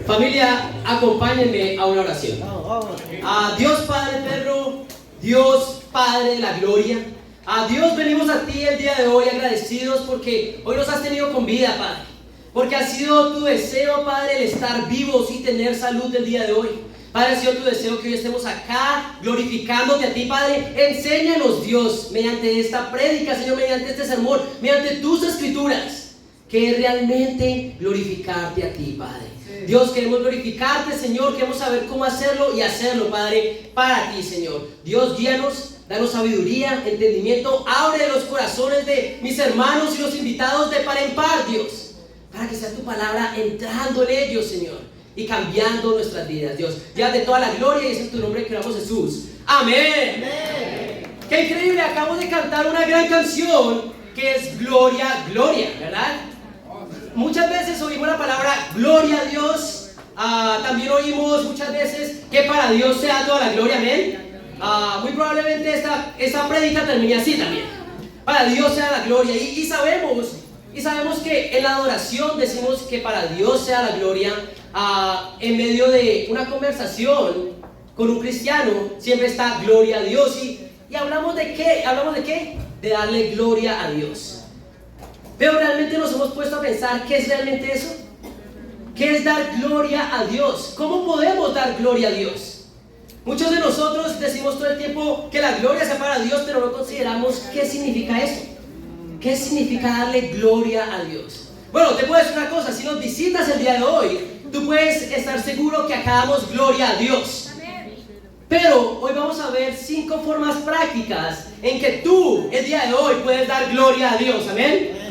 Familia, acompáñenme a una oración. A Dios Padre eterno, Dios Padre de la gloria, a Dios venimos a ti el día de hoy agradecidos porque hoy nos has tenido con vida, Padre. Porque ha sido tu deseo, Padre, el estar vivos y tener salud el día de hoy. Padre, ha sido tu deseo que hoy estemos acá glorificándote a ti, Padre. Enséñanos, Dios, mediante esta prédica, Señor, mediante este sermón, mediante tus escrituras, que es realmente glorificarte a ti, Padre. Dios, queremos glorificarte, Señor, queremos saber cómo hacerlo y hacerlo, Padre, para ti, Señor. Dios, guíanos, danos sabiduría, entendimiento, abre los corazones de mis hermanos y los invitados de par en par, Dios, para que sea tu palabra entrando en ellos, Señor, y cambiando nuestras vidas, Dios. Llévate toda la gloria y es en tu nombre que oramos, Jesús. Amén. Amén. Qué increíble, acabamos de cantar una gran canción que es Gloria, Gloria, ¿verdad? Muchas veces oímos la palabra gloria a Dios, también oímos muchas veces que para Dios sea toda la gloria, amén. Muy probablemente esta prédica termine así también, para Dios sea la gloria, y sabemos que en la adoración decimos que para Dios sea la gloria. En medio de una conversación con un cristiano siempre está gloria a Dios, y hablamos de qué, de darle gloria a Dios. Pero realmente nos hemos puesto a pensar ¿qué es realmente eso? ¿Qué es dar gloria a Dios? ¿Cómo podemos dar gloria a Dios? Muchos de nosotros decimos todo el tiempo que la gloria sea para Dios, pero no consideramos qué significa eso. ¿Qué significa darle gloria a Dios? Bueno, te puedo decir una cosa, si nos visitas el día de hoy, tú puedes estar seguro que acá damos gloria a Dios. Pero hoy vamos a ver 5 formas prácticas en que tú el día de hoy puedes dar gloria a Dios, amén.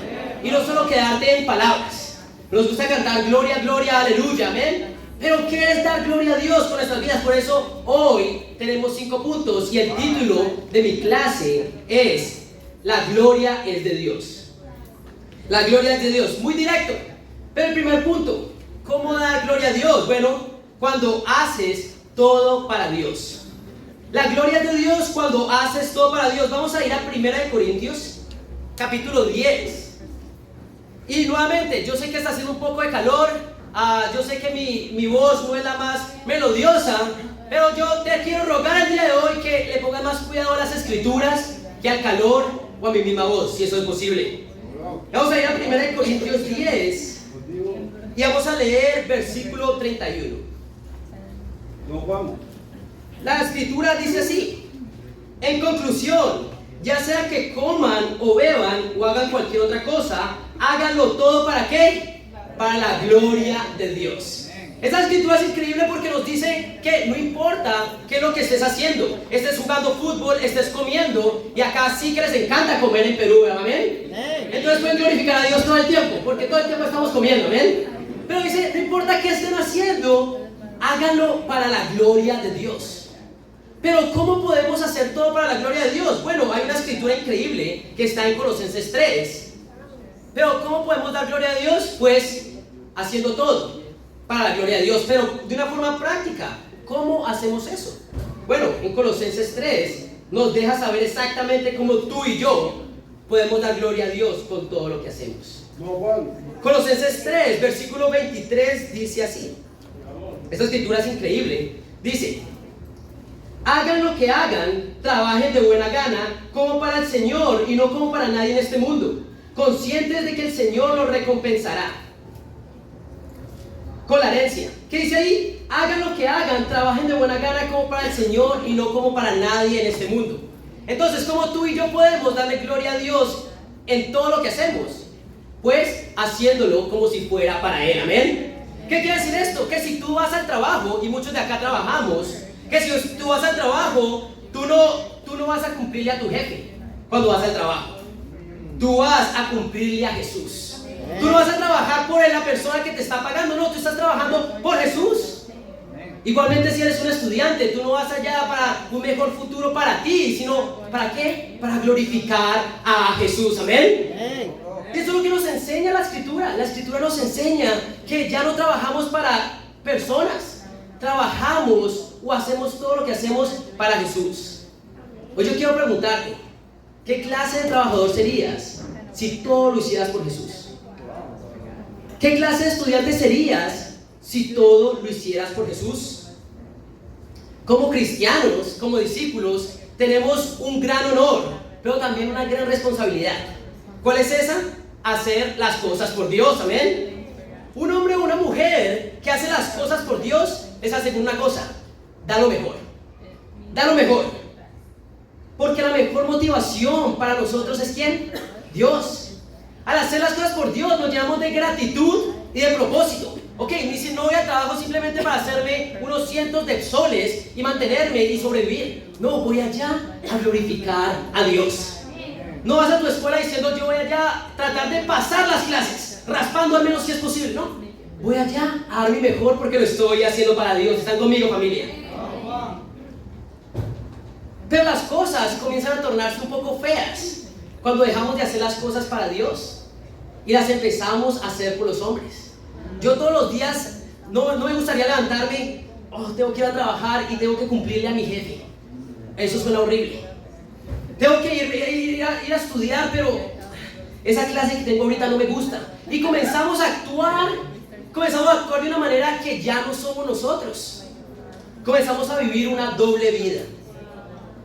Y no solo quedarte en palabras. Nos gusta cantar gloria, gloria, aleluya, amén. Pero ¿qué es dar gloria a Dios con nuestras vidas? Por eso hoy tenemos 5 puntos y el título de mi clase es La gloria es de Dios. La gloria es de Dios, muy directo. Pero el primer punto, ¿cómo dar gloria a Dios? Bueno, cuando haces todo para Dios. La gloria es de Dios cuando haces todo para Dios. Vamos a ir a 1 Corintios, capítulo 10. Y nuevamente, yo sé que está haciendo un poco de calor, yo sé que mi voz no es la más melodiosa, pero yo te quiero rogar el día de hoy que le pongas más cuidado a las escrituras que al calor o a mi misma voz, si eso es posible. Vamos a ir a 1 Corintios 10 y vamos a leer versículo 31. La escritura dice así: en conclusión, ya sea que coman o beban o hagan cualquier otra cosa, háganlo todo ¿para qué? Para la gloria de Dios. Esta escritura es increíble porque nos dice que no importa qué es lo que estés haciendo, estés jugando fútbol, estés comiendo, y acá sí que les encanta comer en Perú, ¿amén? Entonces pueden glorificar a Dios todo el tiempo, porque todo el tiempo estamos comiendo, ¿amén? Pero dice, no importa qué estén haciendo, háganlo para la gloria de Dios. Pero ¿cómo podemos hacer todo para la gloria de Dios? Bueno, hay una escritura increíble que está en Colosenses 3. Pero ¿cómo podemos dar gloria a Dios? Pues haciendo todo para la gloria de Dios, pero de una forma práctica. ¿Cómo hacemos eso? Bueno, en Colosenses 3 nos deja saber exactamente cómo tú y yo podemos dar gloria a Dios con todo lo que hacemos. Colosenses 3, versículo 23 dice así. Esta escritura es increíble. Dice: hagan lo que hagan, trabajen de buena gana, como para el Señor y no como para nadie en este mundo, conscientes de que el Señor los recompensará con la herencia. ¿Qué dice ahí? Hagan lo que hagan, trabajen de buena gana como para el Señor y no como para nadie en este mundo. Entonces, ¿cómo tú y yo podemos darle gloria a Dios en todo lo que hacemos? Pues haciéndolo como si fuera para Él, amén. ¿Qué quiere decir esto? Que si tú vas al trabajo, y muchos de acá trabajamos, que si tú vas al trabajo, tú no vas a cumplirle a tu jefe cuando vas al trabajo. Tú vas a cumplirle a Jesús. Tú no vas a trabajar por la persona que te está pagando, no, tú estás trabajando por Jesús. Igualmente si eres un estudiante, tú no vas allá para un mejor futuro para ti, sino ¿para qué? Para glorificar a Jesús, amén. Eso es lo que nos enseña la escritura. La escritura nos enseña que ya no trabajamos para personas, trabajamos o hacemos todo lo que hacemos para Jesús. Hoy yo quiero preguntarte, ¿qué clase de trabajador serías si todo lo hicieras por Jesús? ¿Qué clase de estudiante serías si todo lo hicieras por Jesús? Como cristianos, como discípulos, tenemos un gran honor, pero también una gran responsabilidad. ¿Cuál es esa? Hacer las cosas por Dios, amén. Un hombre o una mujer que hace las cosas por Dios es hacer una cosa: da lo mejor. Da lo mejor. Porque la mejor motivación para nosotros es ¿quién? Dios. Al hacer las cosas por Dios nos llenamos de gratitud y de propósito. Ok, ni si no voy a trabajo simplemente para hacerme unos cientos de soles y mantenerme y sobrevivir. No, voy allá a glorificar a Dios. No vas a tu escuela diciendo yo voy allá a tratar de pasar las clases, raspando al menos si es posible. No, voy allá a dar mi mejor porque lo estoy haciendo para Dios. ¿Están conmigo, familia? Pero las cosas comienzan a tornarse un poco feas cuando dejamos de hacer las cosas para Dios y las empezamos a hacer por los hombres. Yo todos los días no me gustaría levantarme, tengo que ir a trabajar y tengo que cumplirle a mi jefe. Eso suena horrible. Tengo que ir a estudiar, pero esa clase que tengo ahorita no me gusta. Y comenzamos a actuar de una manera que ya no somos nosotros. Comenzamos a vivir una doble vida.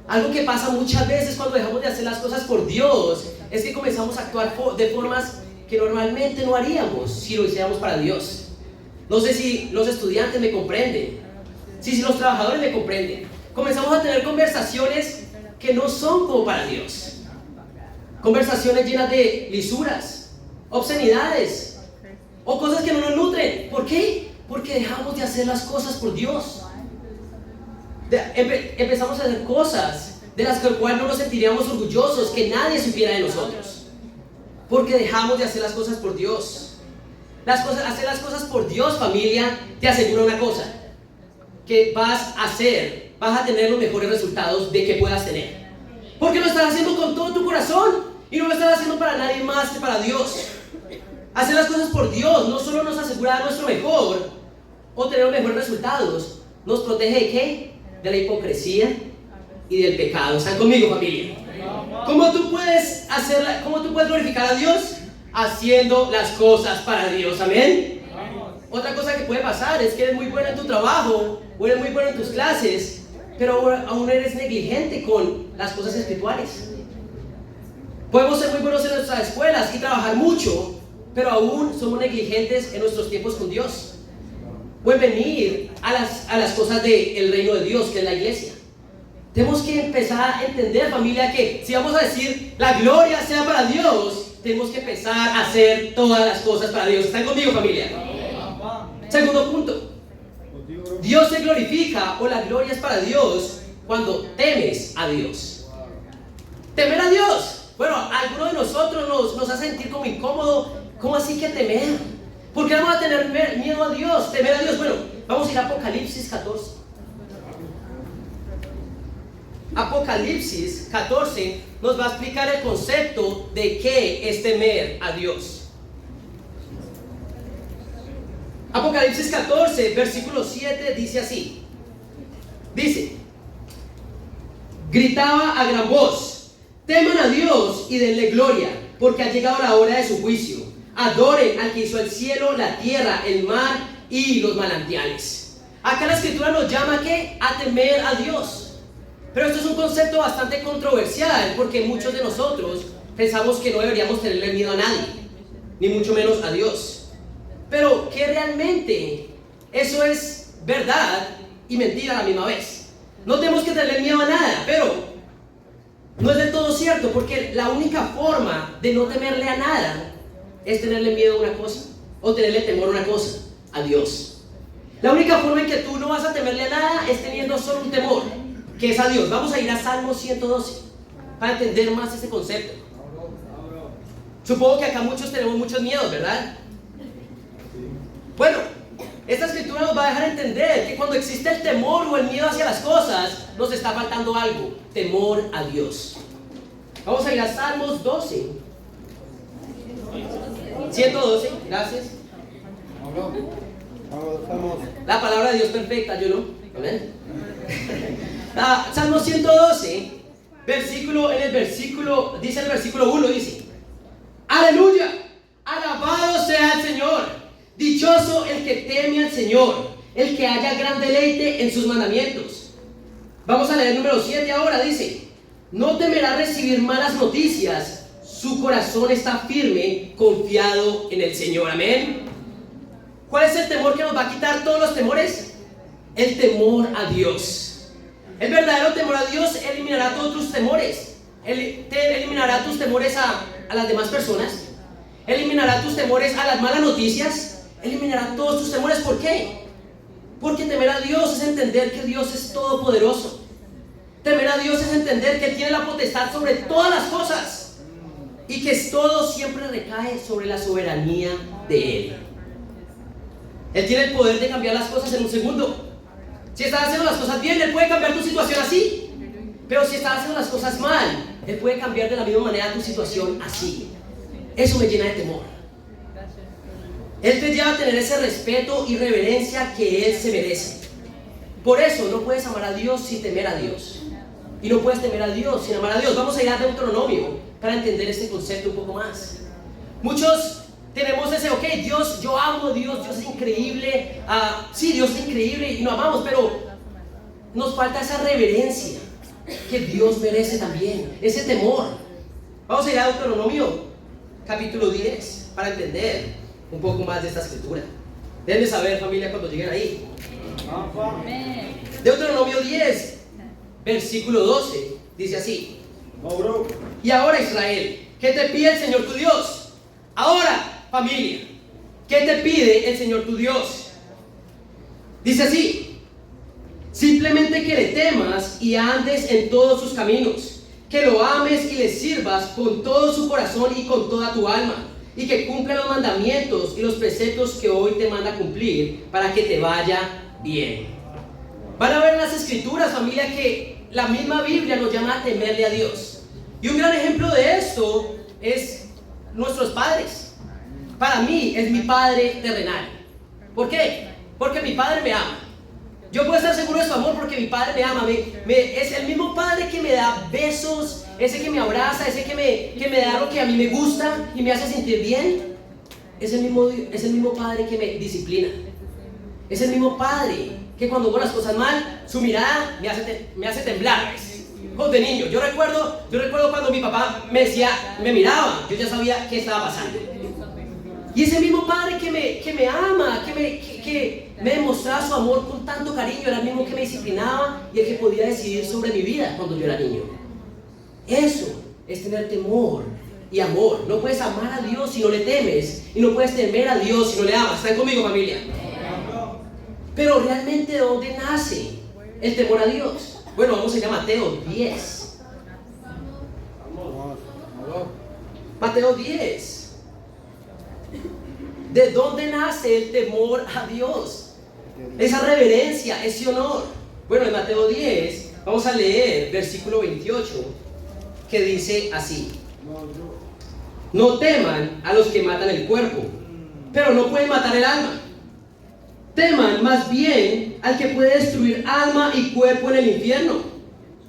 Algo que pasa muchas veces cuando dejamos de hacer las cosas por Dios es que comenzamos a actuar de formas que normalmente no haríamos si lo hiciéramos para Dios. No sé si los estudiantes me comprenden, si los trabajadores me comprenden. Comenzamos a tener conversaciones que no son como para Dios. Conversaciones llenas de lisuras, obscenidades o cosas que no nos nutren. ¿Por qué? Porque dejamos de hacer las cosas por Dios. Empezamos a hacer cosas de las cuales no nos sentiríamos orgullosos que nadie supiera de nosotros, porque dejamos de hacer las cosas por Dios. Hacer las cosas por Dios, familia, te asegura una cosa: que vas a tener los mejores resultados de que puedas tener, porque lo estás haciendo con todo tu corazón y no lo estás haciendo para nadie más que para Dios. Hacer las cosas por Dios no solo nos asegura nuestro mejor o tener los mejores resultados, nos protege ¿de qué? De la hipocresía y del pecado. ¿Están conmigo, familia? ¿Cómo tú puedes glorificar a Dios? Haciendo las cosas para Dios, amén. Otra cosa que puede pasar es que eres muy bueno en tu trabajo o eres muy bueno en tus clases, pero aún eres negligente con las cosas espirituales. Podemos ser muy buenos en nuestras escuelas y trabajar mucho, pero aún somos negligentes en nuestros tiempos con Dios. Pueden venir a las cosas del reino de Dios, que es la iglesia. Tenemos que empezar a entender, familia, que si vamos a decir la gloria sea para Dios, tenemos que empezar a hacer todas las cosas para Dios. ¿Están conmigo, familia? Segundo punto: Dios se glorifica o la gloria es para Dios cuando temes a Dios. Temer a Dios. Bueno, a algunos de nosotros nos hace sentir como incómodo. ¿Cómo así que temer? ¿Por qué vamos a tener miedo a Dios? Temer a Dios. Bueno, vamos a ir a Apocalipsis 14. Apocalipsis 14 nos va a explicar el concepto de qué es temer a Dios. Apocalipsis 14, versículo 7 dice así. Dice: gritaba a gran voz: teman a Dios y denle gloria, porque ha llegado la hora de su juicio. Adoren al que hizo el cielo, la tierra, el mar y los manantiales. Acá la escritura nos llama ¿qué? A temer a Dios. Pero esto es un concepto bastante controversial, porque muchos de nosotros pensamos que no deberíamos tenerle miedo a nadie, ni mucho menos a Dios. Pero que realmente eso es verdad y mentira a la misma vez. No tenemos que tenerle miedo a nada, pero no es del todo cierto, porque la única forma de no temerle a nada es tenerle miedo a una cosa, o tenerle temor a una cosa: a Dios. La única forma en que tú no vas a temerle a nada es teniendo solo un temor, que es a Dios. Vamos a ir a Salmo 112 para entender más este concepto. Supongo que acá muchos tenemos muchos miedos, ¿verdad? Bueno, esta escritura nos va a dejar entender que cuando existe el temor o el miedo hacia las cosas, nos está faltando algo: temor a Dios. Vamos a ir a Salmos 12. 112, gracias. La palabra de Dios perfecta, yo no. Amén. Salmo 112, dice el versículo 1, dice: aleluya, alabado sea el Señor, dichoso Dichoso el que teme al Señor, el que haya gran deleite en sus mandamientos. Vamos a leer el número 7 ahora, dice: no temerá recibir malas noticias, su corazón está firme, confiado en el Señor. Amén. ¿Cuál es el temor que nos va a quitar todos los temores? El temor a Dios. El verdadero temor a Dios eliminará todos tus temores. Eliminará tus temores a las demás personas. Eliminará tus temores a las malas noticias. Eliminará todos tus temores. ¿Por qué? Porque temer a Dios es entender que Dios es todopoderoso. Temer a Dios es entender que Él tiene la potestad sobre todas las cosas y que todo siempre recae sobre la soberanía de Él. Él tiene el poder de cambiar las cosas en un segundo. Si estás haciendo las cosas bien, Él puede cambiar tu situación así. Pero si estás haciendo las cosas mal, Él puede cambiar de la misma manera tu situación así. Eso me llena de temor. Él te lleva a tener ese respeto y reverencia que Él se merece. Por eso no puedes amar a Dios sin temer a Dios. Y no puedes temer a Dios sin amar a Dios. Vamos a ir a Deuteronomio para entender este concepto un poco más. Muchos tenemos ese, ok, Dios, yo amo a Dios, Dios es increíble. Sí, Dios es increíble y lo amamos, pero nos falta esa reverencia que Dios merece también, ese temor. Vamos a ir a Deuteronomio capítulo 10 para entender un poco más de esta escritura. Déjenme saber, familia, cuando lleguen ahí. Deuteronomio 10 versículo 12 dice así: y ahora, Israel, ¿qué te pide el Señor tu Dios? Ahora, familia, ¿qué te pide el Señor tu Dios? Dice así: simplemente que le temas y andes en todos sus caminos, que lo ames y le sirvas con todo su corazón y con toda tu alma, y que cumpla los mandamientos y los preceptos que hoy te manda cumplir, para que te vaya bien. Van a ver en las escrituras, familia, que la misma Biblia nos llama a temerle a Dios. Y un gran ejemplo de esto es nuestros padres. Para mí es mi padre terrenal. ¿Por qué? Porque mi padre me ama. Yo puedo estar seguro de su amor porque mi padre me ama. Es el mismo padre que me da besos, ese que me abraza, ese que me da lo que a mí me gusta y me hace sentir bien. Es el mismo padre que me disciplina. Es el mismo padre que cuando hago las cosas mal, su mirada me hace temblar. De niño, yo recuerdo cuando mi papá me miraba, yo ya sabía qué estaba pasando. Y ese mismo padre que me ama, que me demostraba su amor con tanto cariño, era el mismo que me disciplinaba y el que podía decidir sobre mi vida cuando yo era niño. Eso es tener temor y amor. No puedes amar a Dios si no le temes, y no puedes temer a Dios si no le amas. ¿Están conmigo, familia? Pero realmente, ¿de dónde nace el temor a Dios? Bueno, vamos a ir a Mateo 10. Mateo 10. ¿De dónde nace el temor a Dios? Esa reverencia, ese honor. Bueno, en Mateo 10 vamos a leer versículo 28, que dice así: no teman a los que matan el cuerpo, pero no pueden matar el alma. Teman más bien al que puede destruir alma y cuerpo en el infierno.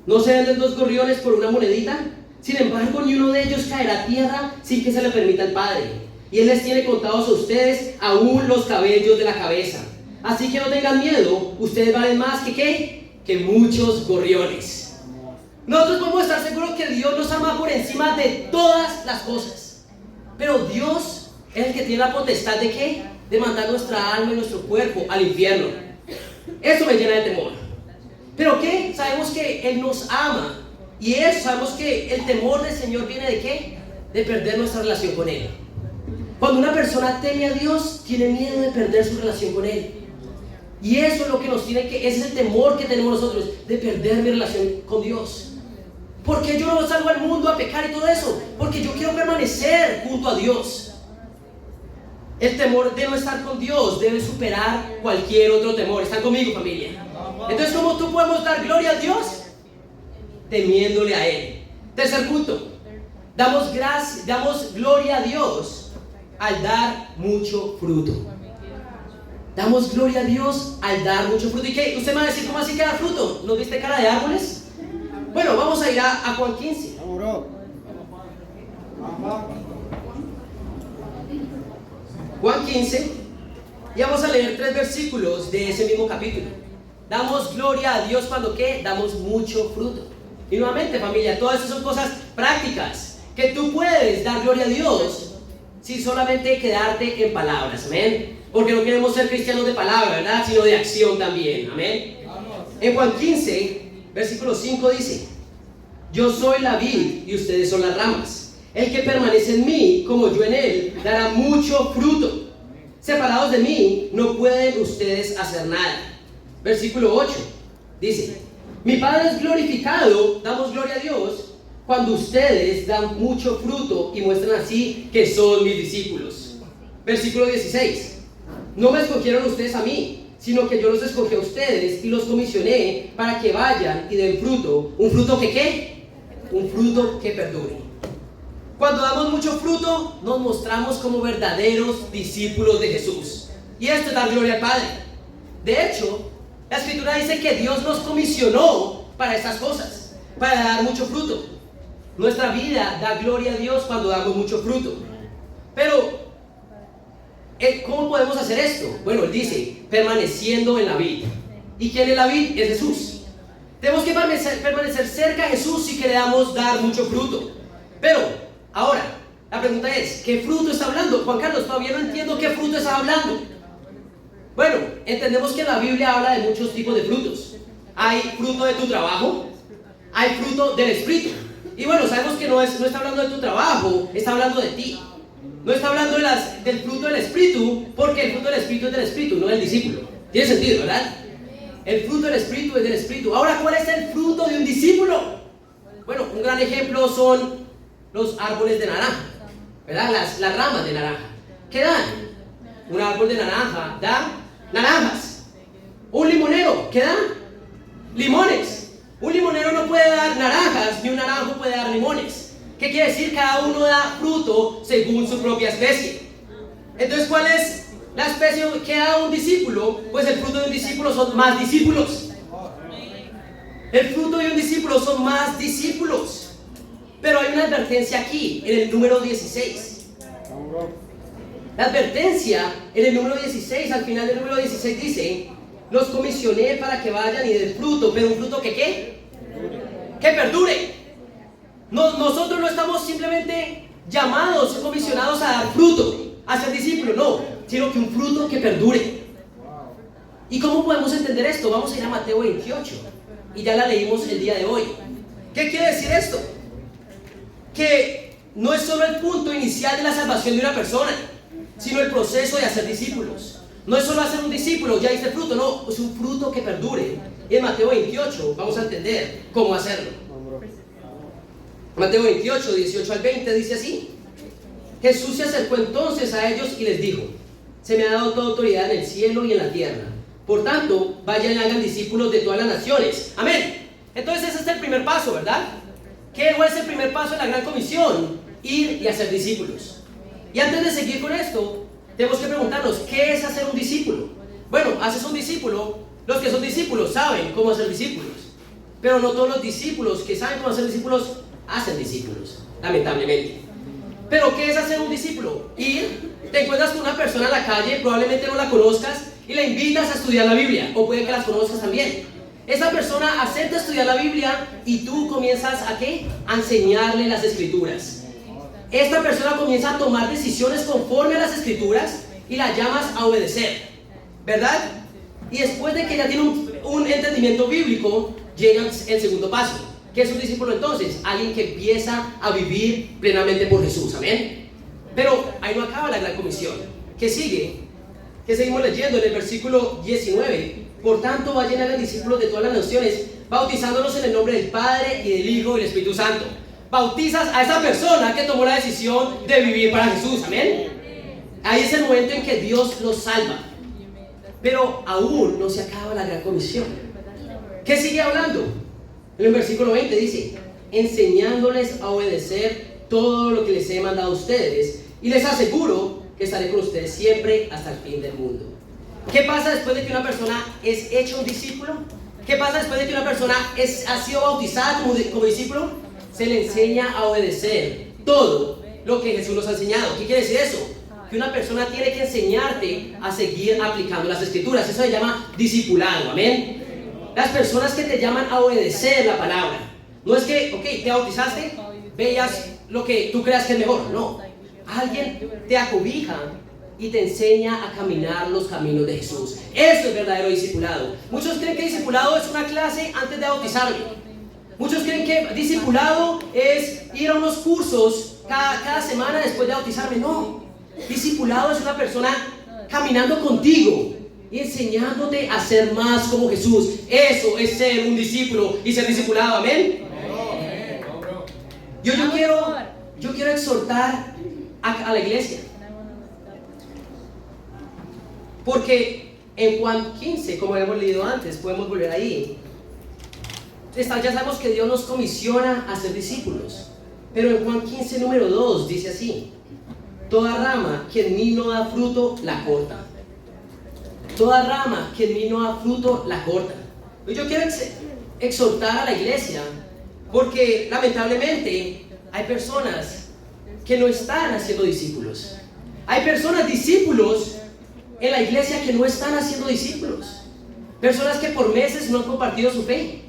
¿No se venden 2 gorriones por una monedita? Sin embargo, ni uno de ellos caerá a tierra sin que se le permita al Padre. Y Él les tiene contados a ustedes aún los cabellos de la cabeza. Así que no tengan miedo, ustedes valen más que ¿qué? Que muchos gorriones. Nosotros podemos estar seguros que Dios nos ama por encima de todas las cosas. Pero Dios es el que tiene la potestad de ¿qué? De mandar nuestra alma y nuestro cuerpo al infierno. Eso me llena de temor. ¿Pero qué? Sabemos que Él nos ama. Y eso, sabemos que el temor del Señor viene ¿de qué? De perder nuestra relación con Él. Cuando una persona teme a Dios, tiene miedo de perder su relación con Él. Y eso es lo que nos tiene que, ese es el temor que tenemos nosotros, de perder mi relación con Dios. ¿Por qué yo no salgo al mundo a pecar y todo eso? Porque yo quiero permanecer junto a Dios. El temor de no estar con Dios debe superar cualquier otro temor. ¿Están conmigo, familia? Entonces, ¿cómo tú podemos dar gloria a Dios? Temiéndole a Él. Tercer punto: damos gloria a Dios al dar mucho fruto. Damos gloria a Dios al dar mucho fruto. ¿Y qué? Usted me va a decir, ¿cómo así que dar fruto? ¿No viste cara de árboles? Bueno, vamos a ir a Juan 15. Juan 15, Y vamos a leer 3 versículos de ese mismo capítulo. Damos gloria a Dios cuando ¿qué? Damos mucho fruto. Y nuevamente, familia, todas esas son cosas prácticas que tú puedes dar gloria a Dios sin solamente quedarte en palabras, amén. Porque no queremos ser cristianos de palabra, ¿verdad? Sino de acción también, amén. En Juan 15, versículo 5 dice: yo soy la vid y ustedes son las ramas. El que permanece en mí, como yo en él, dará mucho fruto. Separados de mí, no pueden ustedes hacer nada. Versículo 8 dice: mi Padre es glorificado, damos gloria a Dios, cuando ustedes dan mucho fruto y muestran así que son mis discípulos. Versículo 16: no me escogieron ustedes a mí, sino que yo los escogí a ustedes y los comisioné para que vayan y den fruto. ¿Un fruto que qué? Un fruto que perdure. Cuando damos mucho fruto, nos mostramos como verdaderos discípulos de Jesús. Y esto es dar gloria al Padre. De hecho, la Escritura dice que Dios nos comisionó para estas cosas, para dar mucho fruto. Nuestra vida da gloria a Dios cuando damos mucho fruto. Pero, ¿cómo podemos hacer esto? Bueno, Él dice, permaneciendo en la vid. ¿Y quién es la vid? Es Jesús. Tenemos que permanecer cerca de Jesús si queremos dar mucho fruto. Pero, ahora, la pregunta es, ¿qué fruto está hablando? Juan Carlos, todavía no entiendo qué fruto está hablando. Bueno, entendemos que la Biblia habla de muchos tipos de frutos. Hay fruto de tu trabajo, hay fruto del Espíritu. Y bueno, sabemos que no está hablando de tu trabajo, está hablando de ti. No está hablando del fruto del Espíritu, porque el fruto del Espíritu es del Espíritu, no del discípulo. Tiene sentido, ¿verdad? El fruto del Espíritu es del Espíritu. Ahora, ¿cuál es el fruto de un discípulo? Bueno, un gran ejemplo son los árboles de naranja, ¿verdad? Las ramas de naranja. ¿Qué dan? Un árbol de naranja da naranjas. Un limonero, ¿qué da? Limones. Un limonero no puede dar naranjas, ni un naranjo puede dar limones. ¿Qué quiere decir? Cada uno da fruto según su propia especie. Entonces, ¿cuál es la especie que da un discípulo? Pues el fruto de un discípulo son más discípulos. El fruto de un discípulo son más discípulos. Pero hay una advertencia aquí, en el número 16. La advertencia en el número 16, al final del número 16 dice: los comisioné para que vayan y den fruto, pero un fruto que ¿qué? Que perdure. Nosotros no estamos simplemente llamados, comisionados a dar fruto, a ser discípulos, no, sino que un fruto que perdure. ¿Y cómo podemos entender esto? Vamos a ir a Mateo 28, y ya la leímos el día de hoy. ¿Qué quiere decir esto? Que no es solo el punto inicial de la salvación de una persona, sino el proceso de hacer discípulos. No es solo hacer un discípulo, ya hice fruto, no, es un fruto que perdure. Y en Mateo 28 vamos a entender cómo hacerlo. Mateo 28, 18 al 20 dice así: Jesús se acercó entonces a ellos y les dijo: se me ha dado toda autoridad en el cielo y en la tierra. Por tanto, vayan y hagan discípulos de todas las naciones. Amén. Entonces ese es el primer paso, ¿verdad? ¿Cuál es el primer paso de la gran comisión? Ir y hacer discípulos. Y antes de seguir con esto, tenemos que preguntarnos, ¿qué es hacer un discípulo? Bueno, haces un discípulo, los que son discípulos saben cómo hacer discípulos, pero no todos los discípulos que saben cómo hacer discípulos hacen discípulos, lamentablemente. Pero ¿qué es hacer un discípulo? Ir, te encuentras con una persona en la calle, probablemente no la conozcas, y la invitas a estudiar la Biblia, o puede que las conozcas también. Esa persona acepta estudiar la Biblia y tú comienzas ¿a qué? A enseñarle las Escrituras. Esta persona comienza a tomar decisiones conforme a las Escrituras y la llamas a obedecer, ¿verdad? Y después de que ya tiene un entendimiento bíblico, llega el segundo paso. ¿Qué es un discípulo entonces? Alguien que empieza a vivir plenamente por Jesús, amén. Pero ahí no acaba la gran comisión. ¿Qué sigue? ¿Qué seguimos leyendo en el versículo 19? Por tanto, vayan a los discípulos de todas las naciones, bautizándolos en el nombre del Padre y del Hijo y del Espíritu Santo. Bautizas a esa persona que tomó la decisión de vivir para Jesús, amén. Ahí es el momento en que Dios los salva. Pero aún no se acaba la gran comisión. ¿Qué sigue hablando? En el versículo 20 dice: enseñándoles a obedecer todo lo que les he mandado a ustedes, y les aseguro que estaré con ustedes siempre hasta el fin del mundo. ¿Qué pasa después de que una persona es hecha un discípulo? ¿Qué pasa después de que una persona ha sido bautizada como discípulo? Se le enseña a obedecer todo lo que Jesús nos ha enseñado. ¿Qué quiere decir eso? que una persona tiene que enseñarte a seguir aplicando las escrituras. Eso se llama discipulado, amén. Las personas que te llaman a obedecer la palabra. No es que, ok, te bautizaste, veas lo que tú creas que es mejor. No, alguien te acobija y te enseña a caminar los caminos de Jesús. Eso es verdadero discipulado. Muchos creen que discipulado es una clase antes de bautizarme. Muchos creen que discipulado es ir a unos cursos cada semana después de bautizarme. No, discipulado es una persona caminando contigo y enseñándote a ser más como Jesús. Eso es ser un discípulo y ser discipulado, amén. Yo quiero exhortar a la iglesia, porque en Juan 15, como hemos leído antes, podemos volver ahí. Ya sabemos que Dios nos comisiona a ser discípulos, pero en Juan 15, número 2, dice así: toda rama que en mí no da fruto, la corta. Toda rama que en mí no da fruto, la corta. Yo quiero exhortar a la iglesia, porque lamentablemente hay personas que no están haciendo discípulos. Hay personas, discípulos en la iglesia, que no están haciendo discípulos. Personas que por meses no han compartido su fe.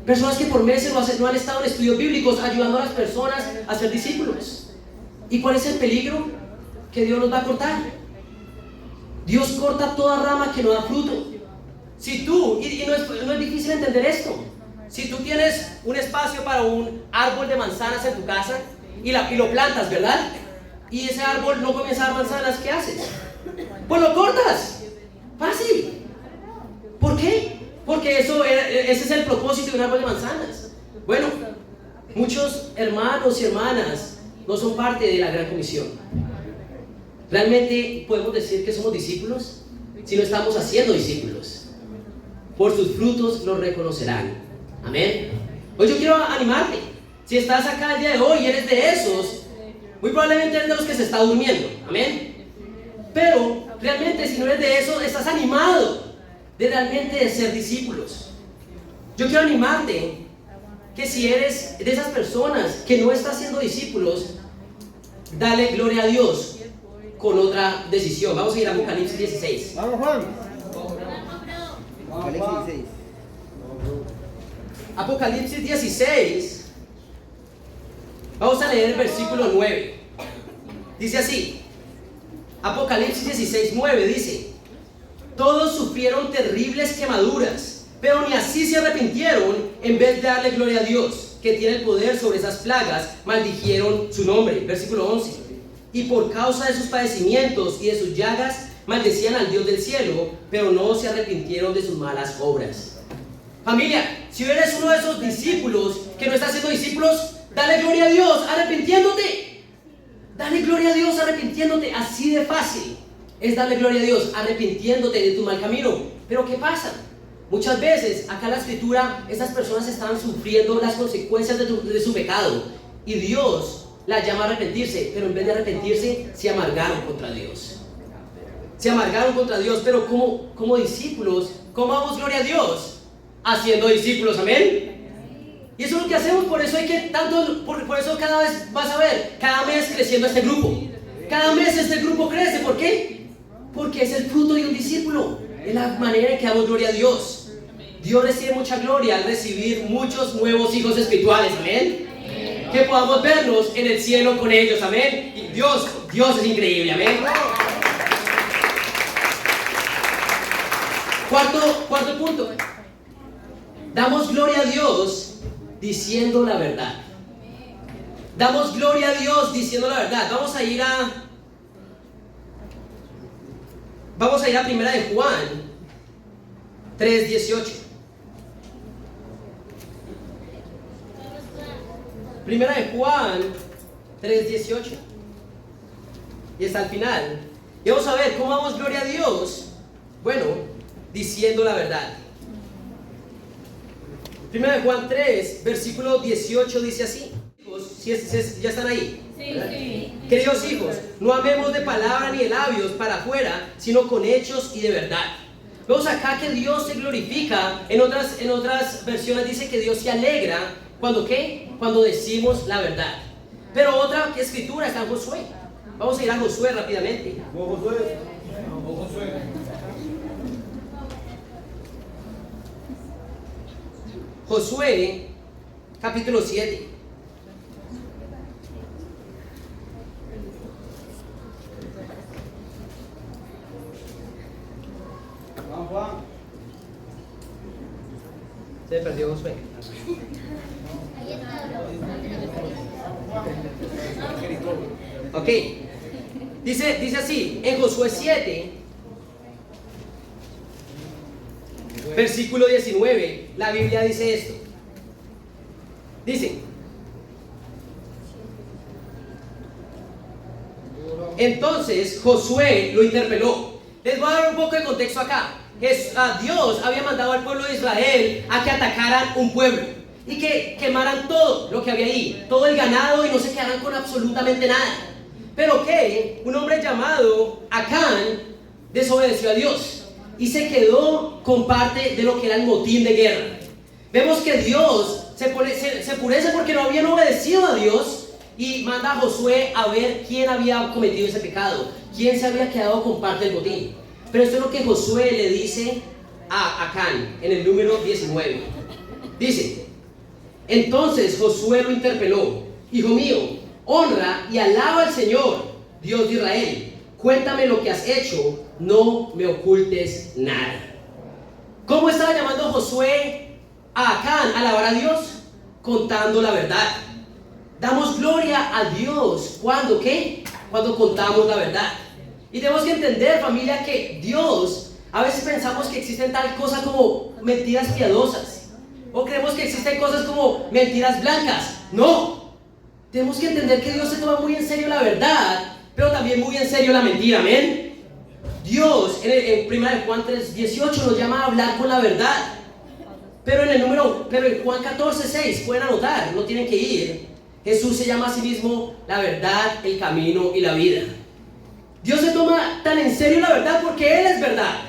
Personas que por meses no han estado en estudios bíblicos ayudando a las personas a ser discípulos. ¿Y cuál es el peligro? Que Dios nos va a cortar. Dios corta toda rama que no da fruto. Si tú, y no es difícil entender esto, si tú tienes un espacio para un árbol de manzanas en tu casa y lo plantas, ¿verdad? Y ese árbol no comienza a dar manzanas, ¿qué haces? Pues lo cortas. Fácil. ¿Por qué? Porque ese es el propósito de un árbol de manzanas. Bueno, muchos hermanos y hermanas no son parte de la gran comisión. ¿Realmente podemos decir que somos discípulos si no estamos haciendo discípulos? Por sus frutos los reconocerán. Amén. Hoy yo quiero animarte. Si estás acá el día de hoy y eres de esos, muy probablemente eres de los que se está durmiendo. Amén. Pero realmente, si no eres de esos, estás animado de realmente de ser discípulos. Yo quiero animarte que si eres de esas personas que no está haciendo discípulos, dale gloria a Dios con otra decisión. Vamos a ir a Apocalipsis 16. Vamos, Juan. Apocalipsis 16. Apocalipsis 16. Vamos a leer el versículo 9. Dice así. Apocalipsis 16, 9 dice: todos sufrieron terribles quemaduras, pero ni así se arrepintieron. En vez de darle gloria a Dios, que tiene el poder sobre esas plagas, maldijeron su nombre. Versículo 11: y por causa de sus padecimientos y de sus llagas, maldecían al Dios del cielo, pero no se arrepintieron de sus malas obras. Familia, si eres uno de esos discípulos que no está haciendo discípulos, dale gloria a Dios arrepintiéndote. Dale gloria a Dios arrepintiéndote. Así de fácil es darle gloria a Dios arrepintiéndote de tu mal camino. Pero ¿qué pasa? Muchas veces acá en la escritura estas personas están sufriendo las consecuencias de su pecado, y Dios las llama a arrepentirse, pero en vez de arrepentirse se amargaron contra Dios. Se amargaron contra Dios. Pero como discípulos, ¿cómo damos gloria a Dios? Haciendo discípulos, amén. Y eso es lo que hacemos. Por eso hay que por eso cada vez vas a ver, cada mes creciendo este grupo. Cada mes este grupo crece. ¿Por qué? Porque es el fruto de un discípulo. Es la manera en que damos gloria a Dios. Dios recibe mucha gloria al recibir muchos nuevos hijos espirituales, amén. Que podamos vernos en el cielo con ellos, amén. Y Dios es increíble, amén. Cuarto punto. Damos gloria a Dios diciendo la verdad. Damos gloria a Dios diciendo la verdad. Vamos a ir a Primera de Juan 3:18. Primera de Juan 3:18. Y está al final. Y vamos a ver cómo damos gloria a Dios. Bueno, diciendo la verdad. Primera de Juan 3, versículo 18 dice así. ¿Ya están ahí? Sí. Queridos hijos, no amemos de palabra ni de labios para afuera, sino con hechos y de verdad. Vemos acá que Dios se glorifica. En otras versiones dice que Dios se alegra. ¿Cuando qué? Cuando decimos la verdad. Pero otra escritura está en Josué. Vamos a ir a Josué rápidamente. Josué, capítulo 7. Se perdió Josué. Ok. Dice así, en Josué 7, versículo 19, la Biblia dice esto. Dice: entonces Josué lo interpeló. Les voy a dar un poco de contexto acá. Dios había mandado al pueblo de Israel a que atacaran un pueblo y que quemaran todo lo que había ahí, todo el ganado, y no se quedaran con absolutamente nada. Pero que un hombre llamado Acán desobedeció a Dios y se quedó con parte de lo que era el motín de guerra. Vemos que Dios se enfurece porque no habían obedecido a Dios y manda a Josué a ver quién había cometido ese pecado, quién se había quedado con parte del botín. Pero esto es lo que Josué le dice a Acán en el número 19. Dice: entonces Josué lo interpeló: hijo mío, honra y alaba al Señor, Dios de Israel. Cuéntame lo que has hecho, no me ocultes nada. ¿Cómo estaba llamando Josué a Acán a alabar a Dios? Contando la verdad. Damos gloria a Dios cuando contamos la verdad. Y tenemos que entender, familia, que Dios, a veces pensamos que existen tal cosa como mentiras piadosas, o creemos que existen cosas como mentiras blancas. No, tenemos que entender que Dios se toma muy en serio la verdad, pero también muy en serio la mentira. Amén. Dios en 1 Juan 3:18 nos llama a hablar con la verdad. Pero en Juan 14:6, pueden anotar, no tienen que ir, Jesús se llama a sí mismo la verdad, el camino y la vida. Dios se toma tan en serio la verdad porque Él es verdad.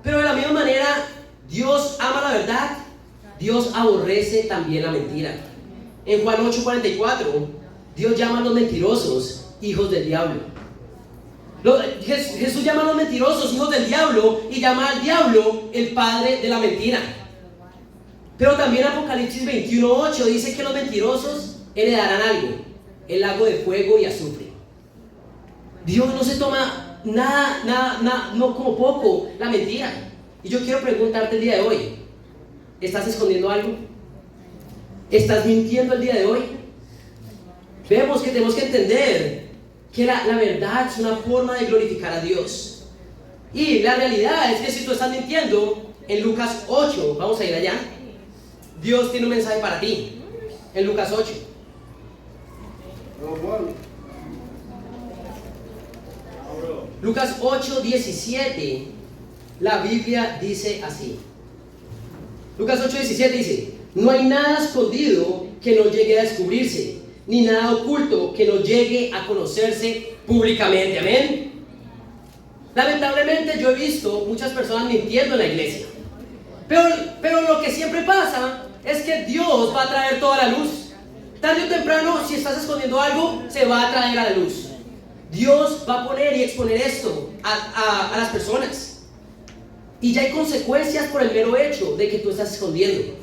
Pero de la misma manera, Dios ama la verdad, Dios aborrece también la mentira. En Juan 8:44, Dios llama a los mentirosos hijos del diablo. Jesús llama a los mentirosos hijos del diablo y llama al diablo el padre de la mentira. Pero también Apocalipsis 21:8 dice que los mentirosos heredarán algo, el lago de fuego y azufre. Dios no se toma nada, no como poco la mentira. Y yo quiero preguntarte el día de hoy: ¿estás escondiendo algo? ¿Estás mintiendo el día de hoy? Vemos que tenemos que entender que la verdad es una forma de glorificar a Dios. Y la realidad es que si tú estás mintiendo, en Lucas 8, vamos a ir allá, Dios tiene un mensaje para ti. En Lucas 8. Lucas 8:17, la Biblia dice así. Lucas 8:17 dice: no hay nada escondido que no llegue a descubrirse, ni nada oculto que no llegue a conocerse públicamente. Amén. Lamentablemente yo he visto muchas personas mintiendo en la iglesia, pero lo que siempre pasa es que Dios va a traer toda la luz. Tarde o temprano, si estás escondiendo algo, se va a traer a la luz. Dios va a poner y exponer esto a las personas. Y ya hay consecuencias por el mero hecho de que tú estás escondiendo.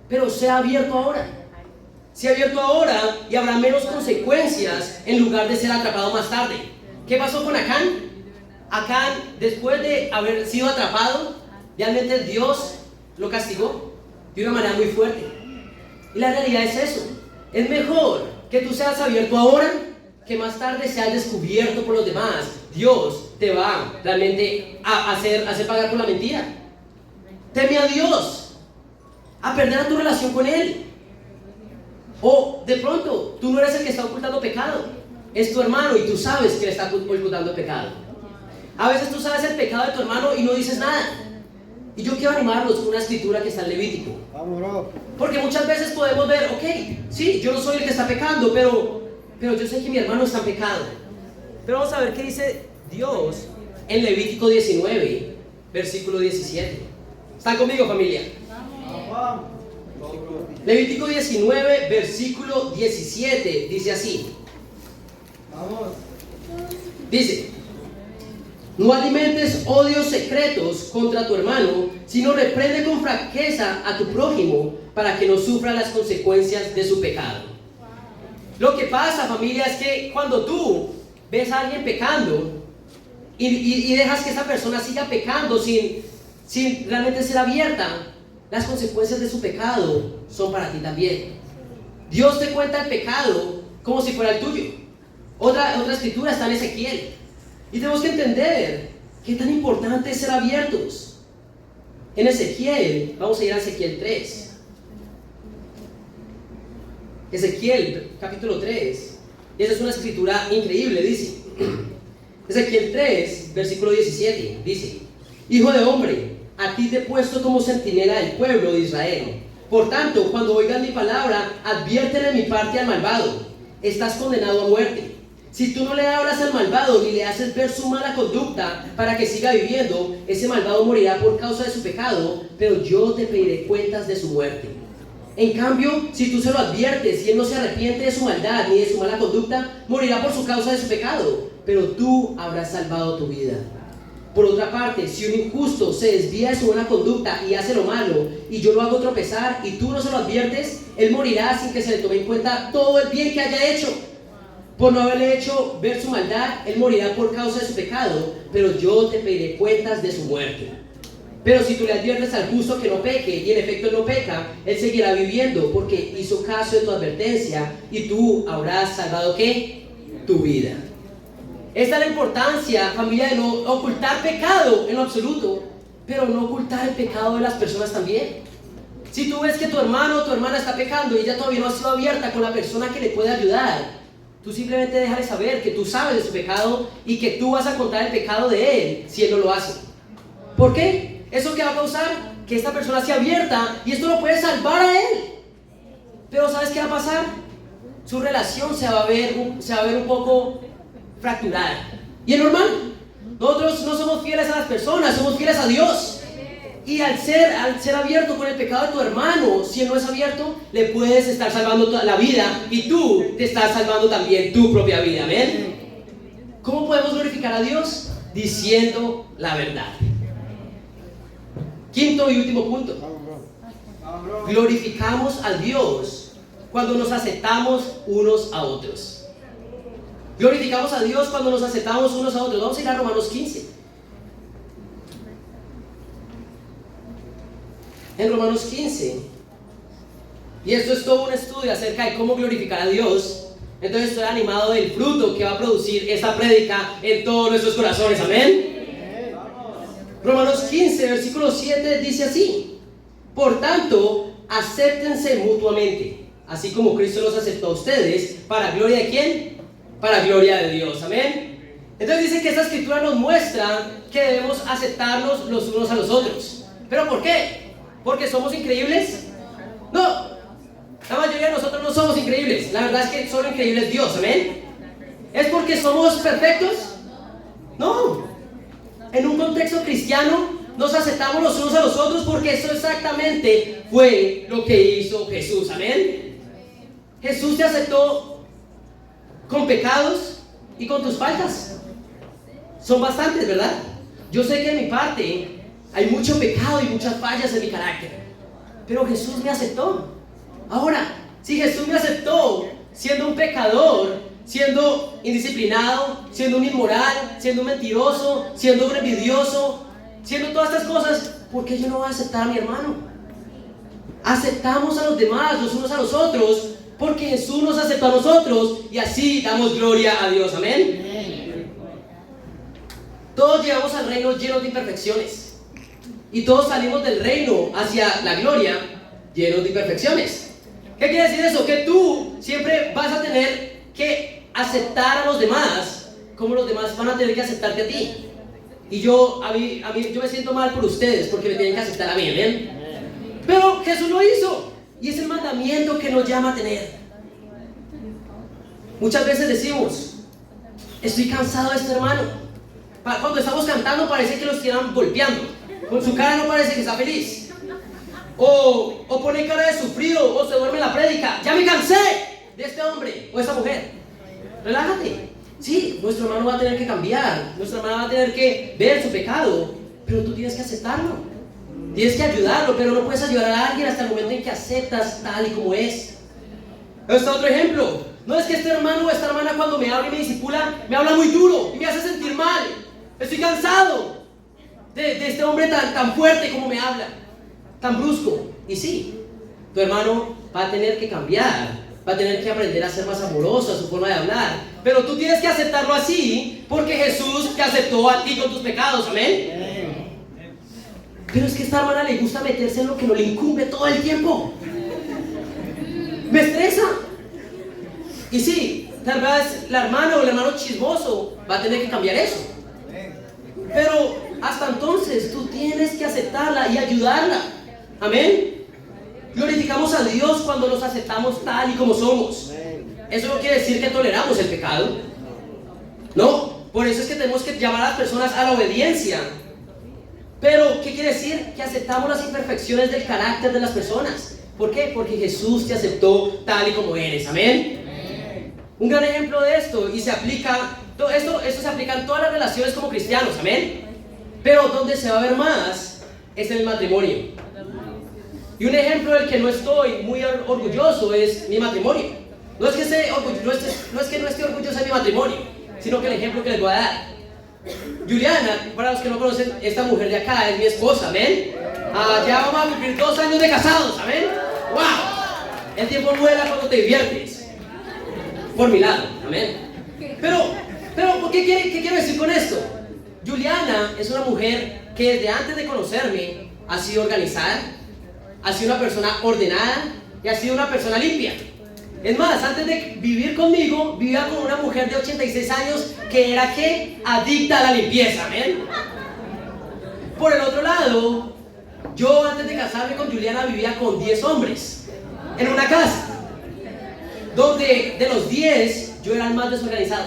Pero sea abierto ahora. Sea abierto ahora y habrá menos consecuencias en lugar de ser atrapado más tarde. ¿Qué pasó con Acán? Acán, después de haber sido atrapado, realmente Dios lo castigó de una manera muy fuerte. Y la realidad es eso. Es mejor que tú seas abierto ahora, que más tarde seas descubierto por los demás. Dios te va realmente a hacer pagar por la mentira. Teme a Dios, a perder a tu relación con Él. O de pronto, tú no eres el que está ocultando pecado, es tu hermano y tú sabes que le está ocultando pecado. A veces tú sabes el pecado de tu hermano y no dices nada. Y yo quiero animarlos con una escritura que está en Levítico. Porque muchas veces podemos ver, ok, sí, yo no soy el que está pecando, pero yo sé que mi hermano está en pecado. Pero vamos a ver qué dice Dios en Levítico 19, versículo 17. ¿Están conmigo, familia? Levítico 19, versículo 17, dice así. Dice: no alimentes odios secretos contra tu hermano, sino reprende con franqueza a tu prójimo para que no sufra las consecuencias de su pecado. Lo que pasa, familia, es que cuando tú ves a alguien pecando y dejas que esa persona siga pecando sin realmente ser abierta, las consecuencias de su pecado son para ti también. Dios te cuenta el pecado como si fuera el tuyo. Otra escritura está en Ezequiel. Y tenemos que entender qué tan importante es ser abiertos. En Ezequiel, vamos a ir a Ezequiel 3. Ezequiel, capítulo 3. Y esa es una escritura increíble, dice. Ezequiel 3, versículo 17, dice: hijo de hombre, a ti te he puesto como centinela del pueblo de Israel. Por tanto, cuando oigas mi palabra, adviértele mi parte al malvado. Estás condenado a muerte. Si tú no le hablas al malvado ni le haces ver su mala conducta para que siga viviendo, ese malvado morirá por causa de su pecado, pero yo te pediré cuentas de su muerte. En cambio, si tú se lo adviertes y él no se arrepiente de su maldad ni de su mala conducta, morirá por su causa de su pecado, pero tú habrás salvado tu vida. Por otra parte, si un injusto se desvía de su buena conducta y hace lo malo, y yo lo hago tropezar y tú no se lo adviertes, él morirá sin que se le tome en cuenta todo el bien que haya hecho. Por no haberle hecho ver su maldad, él morirá por causa de su pecado, pero yo te pediré cuentas de su muerte. Pero si tú le adviertes al justo que no peque, y en efecto no peca, él seguirá viviendo porque hizo caso de tu advertencia, y tú habrás salvado ¿qué? Tu vida. Esta es la importancia, familia, de no ocultar pecado en lo absoluto, pero no ocultar el pecado de las personas también. Si tú ves que tu hermano o tu hermana está pecando y ella todavía no ha sido abierta con la persona que le puede ayudar, tú simplemente déjale saber que tú sabes de su pecado y que tú vas a contar el pecado de él si él no lo hace. ¿Por qué? ¿Eso qué va a causar? Que esta persona sea abierta y esto lo puede salvar a él. Pero ¿sabes qué va a pasar? Su relación se va a ver un poco fracturada. Y es normal. Nosotros no somos fieles a las personas, somos fieles a Dios. Y al ser abierto con el pecado de tu hermano, si él no es abierto, le puedes estar salvando la vida y tú te estás salvando también tu propia vida. ¿Amén? ¿Cómo podemos glorificar a Dios? Diciendo la verdad. Quinto y último punto. Glorificamos a Dios cuando nos aceptamos unos a otros. Glorificamos a Dios cuando nos aceptamos unos a otros. Vamos a ir a Romanos 15. En Romanos 15, y esto es todo un estudio acerca de cómo glorificar a Dios. Entonces estoy animado del fruto que va a producir esta prédica en todos nuestros corazones. Amén. Romanos 15, versículo 7 dice así: por tanto, acéptense mutuamente, así como Cristo los aceptó a ustedes, ¿para gloria de quién? Para gloria de Dios. Amén. Entonces dice que esta escritura nos muestra que debemos aceptarnos los unos a los otros. ¿Pero por qué? ¿Porque somos increíbles? No, la mayoría de nosotros no somos increíbles. La verdad es que solo increíble es Dios. ¿Amén? ¿Es porque somos perfectos? No. En un contexto cristiano nos aceptamos los unos a los otros porque eso exactamente fue lo que hizo Jesús. ¿Amén? Jesús te aceptó con pecados y con tus faltas. Son bastantes, ¿verdad? Yo sé que de mi parte hay mucho pecado y muchas fallas en mi carácter, pero Jesús me aceptó. Ahora, si Jesús me aceptó siendo un pecador, siendo indisciplinado, siendo un inmoral, siendo un mentiroso, siendo un envidioso, siendo todas estas cosas, ¿por qué yo no voy a aceptar a mi hermano? Aceptamos a los demás, los unos a los otros, porque Jesús nos aceptó a nosotros y así damos gloria a Dios. Amén. Todos llegamos al reino llenos de imperfecciones. Y todos salimos del reino hacia la gloria llenos de imperfecciones. ¿Qué quiere decir eso? Que tú siempre vas a tener que aceptar a los demás como los demás van a tener que aceptarte a ti. Y yo me siento mal por ustedes porque me tienen que aceptar a mí. ¿Ven? Pero Jesús lo hizo y es el mandamiento que nos llama a tener. Muchas veces decimos: estoy cansado de este hermano. Cuando estamos cantando parece que lo están golpeando. Con su cara no parece que está feliz. O pone cara de sufrido, o se duerme en la prédica. Ya me cansé de este hombre o esta mujer. Relájate. Sí, nuestro hermano va a tener que cambiar, nuestra hermana va a tener que ver su pecado, pero tú tienes que aceptarlo, tienes que ayudarlo, pero no puedes ayudar a alguien hasta el momento en que aceptas tal y como es. Este otro ejemplo, no es que este hermano o esta hermana cuando me habla y me discipula, me habla muy duro y me hace sentir mal, estoy cansado de este hombre tan fuerte como me habla, tan brusco. Y sí, tu hermano va a tener que cambiar, va a tener que aprender a ser más amoroso a su forma de hablar, pero tú tienes que aceptarlo así, porque Jesús te aceptó a ti con tus pecados, amén. Pero es que a esta hermana le gusta meterse en lo que no le incumbe todo el tiempo, me estresa. Y sí, tal vez la hermana o el hermano chismoso va a tener que cambiar eso, pero hasta entonces tú tienes que aceptarla y ayudarla, amén. Glorificamos a Dios cuando los aceptamos tal y como somos. Eso no quiere decir que toleramos el pecado, no, por eso es que tenemos que llamar a las personas a la obediencia. Pero ¿qué quiere decir? Que aceptamos las imperfecciones del carácter de las personas. ¿Por qué? Porque Jesús te aceptó tal y como eres, amén. Un gran ejemplo de esto, y se aplica, esto se aplica en todas las relaciones como cristianos, amén. Pero donde se va a ver más es en el matrimonio. Y un ejemplo del que no estoy muy orgulloso es mi matrimonio. No es que no esté orgulloso de mi matrimonio, sino que el ejemplo que les voy a dar. Juliana, para los que no conocen, esta mujer de acá es mi esposa, amén. Ya vamos a cumplir 2 años de casados, amén. ¡Wow! El tiempo vuela cuando te diviertes. Por mi lado, amén. Pero ¿qué quiero decir con esto? Juliana es una mujer que desde antes de conocerme ha sido organizada, ha sido una persona ordenada y ha sido una persona limpia. Es más, antes de vivir conmigo, vivía con una mujer de 86 años que era ¿qué? Adicta a la limpieza, amén. Por el otro lado, yo antes de casarme con Juliana vivía con 10 hombres en una casa, donde de los 10 yo era el más desorganizado,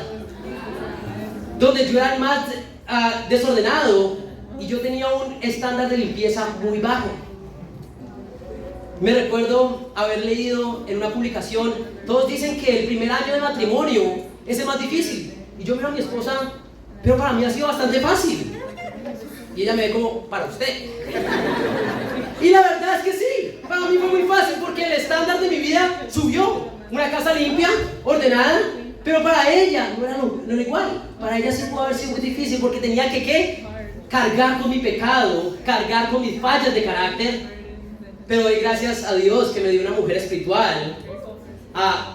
donde yo era el más desordenado y yo tenía un estándar de limpieza muy bajo. Me recuerdo haber leído en una publicación, todos dicen que el primer año de matrimonio es el más difícil. Y yo miro a mi esposa, pero para mí ha sido bastante fácil. Y ella me ve como, para usted. Y la verdad es que sí, para mí fue muy fácil porque el estándar de mi vida subió. Una casa limpia, ordenada, pero para ella no era igual. Para ella sí pudo haber sido muy difícil porque tenía que ¿qué? Cargar con mi pecado, cargar con mis fallas de carácter. Pero doy gracias a Dios que me dio una mujer espiritual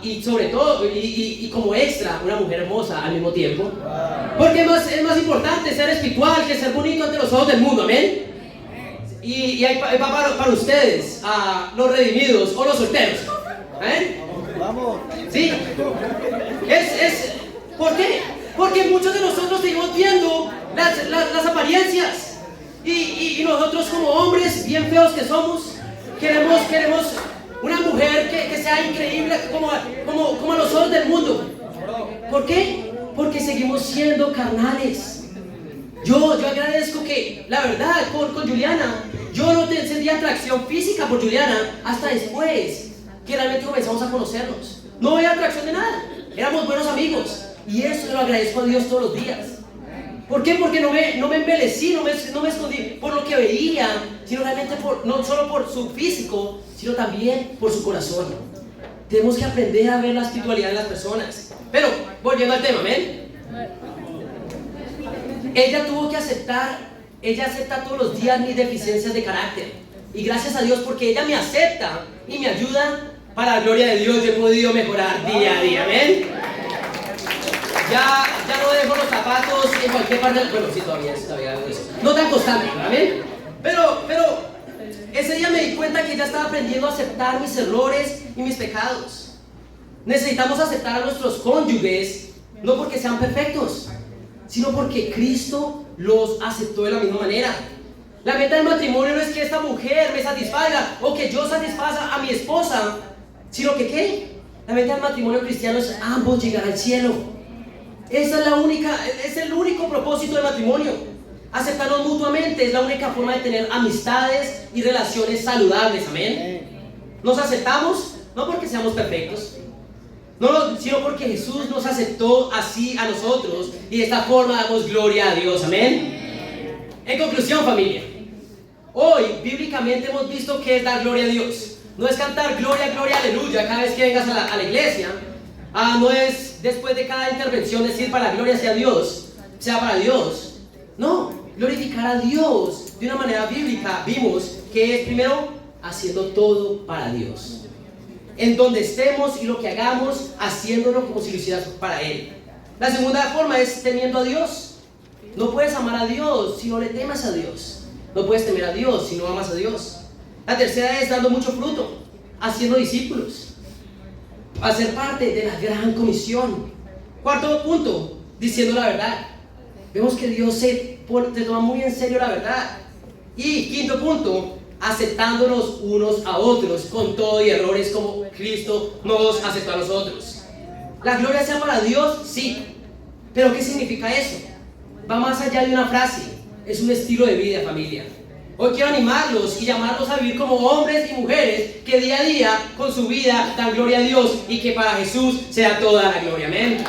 y sobre todo, y como extra, una mujer hermosa al mismo tiempo. Porque es más importante ser espiritual que ser bonito ante los ojos del mundo, amén. Y hay para ustedes, los redimidos o los solteros. ¿Eh? Vamos. Sí. ¿Por qué? Porque muchos de nosotros seguimos viendo las apariencias. Y nosotros como hombres bien feos que somos, queremos una mujer que sea increíble como a los ojos del mundo. ¿Por qué? Porque seguimos siendo carnales. Yo agradezco que, la verdad, con Juliana, yo no sentía atracción física por Juliana hasta después que realmente comenzamos a conocernos. No había atracción de nada, éramos buenos amigos. Y eso lo agradezco a Dios todos los días. ¿Por qué? Porque no me embelecí, no me escondí por lo que veía, sino realmente no solo por su físico, sino también por su corazón. Tenemos que aprender a ver la espiritualidad de las personas. Pero, volviendo al tema, ¿ven? Ella tuvo que aceptar, ella acepta todos los días mis deficiencias de carácter. Y gracias a Dios porque ella me acepta y me ayuda, para la gloria de Dios yo he podido mejorar día a día, ¿ven? Ya no dejo los zapatos en cualquier parte del... Bueno, sí, todavía hago eso. No tan constante, ¿amén? Pero ese día me di cuenta que ella estaba aprendiendo a aceptar mis errores y mis pecados. Necesitamos aceptar a nuestros cónyuges, no porque sean perfectos, sino porque Cristo los aceptó de la misma manera. La meta del matrimonio no es que esta mujer me satisfaga o que yo satisfaga a mi esposa, sino que ¿qué? La meta del matrimonio cristiano es ambos llegar al cielo. Esa es el único propósito del matrimonio. Aceptarnos mutuamente es la única forma de tener amistades y relaciones saludables, amén. Nos aceptamos no porque seamos perfectos, sino porque Jesús nos aceptó así a nosotros y de esta forma damos gloria a Dios. Amén. En conclusión, familia, hoy bíblicamente hemos visto que es dar gloria a Dios. No es cantar gloria, gloria, aleluya cada vez que vengas a la iglesia. No es después de cada intervención decir para la gloria sea Dios, sea para Dios. No, glorificar a Dios de una manera bíblica vimos que es primero haciendo todo para Dios. En donde estemos y lo que hagamos, haciéndolo como si lo hicieras para Él. La segunda forma es temiendo a Dios. No puedes amar a Dios si no le temes a Dios. No puedes temer a Dios si no amas a Dios. La tercera es dando mucho fruto, haciendo discípulos, hacer parte de la gran comisión. Cuarto punto, diciendo la verdad. Vemos que Dios se toma muy en serio la verdad. Y quinto punto, aceptándonos unos a otros con todo y errores como Cristo nos aceptó a nosotros. La gloria sea para Dios, sí, pero ¿qué significa eso? Va más allá de una frase, es un estilo de vida, familia. Hoy quiero animarlos y llamarlos a vivir como hombres y mujeres que día a día con su vida dan gloria a Dios y que para Jesús sea toda la gloria. Amén.